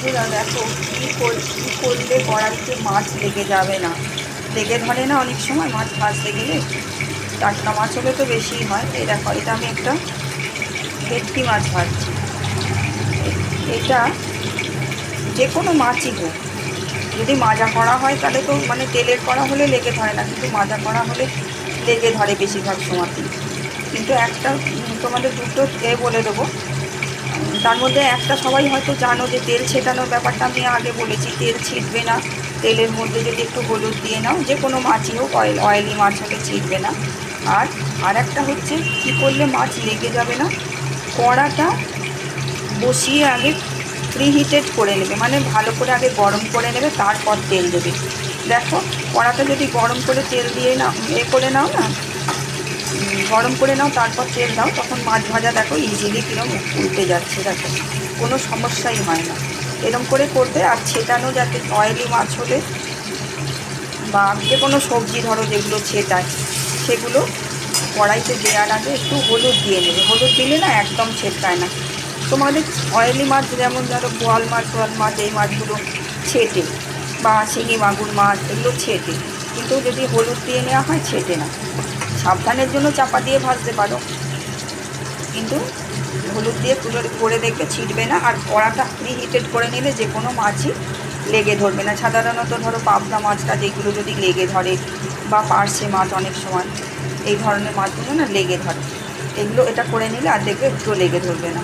বন্ধুরা দেখো কী করলে কড়াইতে মাছ লেগে যাবে না, লেগে ধরে না অনেক সময় মাছ ভাজতে গেলে। টাটকা মাছ হলে তো বেশিই হয়। এই দেখো, এটা আমি একটা ভেটকি মাছ ভাজছি। এটা যে কোনো মাছই হোক, যদি মাজা করা হয় তাহলে তো মানে তেলের করা হলে লেগে ধরে না, কিন্তু মাজা করা হলে লেগে ধরে বেশিরভাগ সময়তেই। কিন্তু একটা তোমাদের দুটো বলে দেবো। তার মধ্যে একটা সবাই হয়তো জানো যে তেল ছেটানোর ব্যাপারটা আমি আগে বলেছি, তেল ছিটবে না। তেলের মধ্যে যদি একটু হলুদ দিয়ে নাও, যে কোনো মাছই হোক, অয়েলি মাছ হলে ছিটবে না। আর একটা হচ্ছে কী করলে মাছ লেগে যাবে না, কড়াটা বসিয়ে আগে প্রিহিটেড করে নেবে, মানে ভালো করে আগে গরম করে নেবে, তারপর তেল দেবে। দেখো, কড়াটা যদি গরম করে তেল দিয়ে নাও, করে নাও না, গরম করে নাও তারপর তেল দাও, তখন মাছ ভাজা দেখো ইজিলি কিরম উল্টে যাচ্ছে, দেখো কোনো সমস্যাই হয় না। এরম করে করবে। আর ছেটানো যাতে অয়েলি মাছ হলে বা যে কোনো সবজি ধরো যেগুলো ছেটায়, সেগুলো কড়াইতে দেওয়ার আগে একটু হলুদ দিয়ে নেবে। হলুদ দিলে না একদম ছেটকায় না। তোমাদের অয়েলি মাছ যেমন ধরো বোয়াল মাছ এই মাছগুলো ছেটে, বা শিঙি মাগুর মাছ এগুলো ছেটে, কিন্তু যদি হলুদ দিয়ে নেওয়া হয় ছেটে না। সাবধানের জন্য চাপা দিয়ে ভাজতে পারো, কিন্তু হলুদ দিয়ে করে দেখবে ছিটবে না। আর কড়াটা প্রিহিটেড করে নিলে যে কোনো মাছই লেগে ধরবে না। সাধারণত ধরো পাবদা মাছটা যেগুলো যদি লেগে ধরে, বা পার্শে মাছ অনেক সময় এই ধরনের মাছগুলো না লেগে ধরে, এগুলো এটা করে নিলে আর দেখবে একটু লেগে ধরবে না।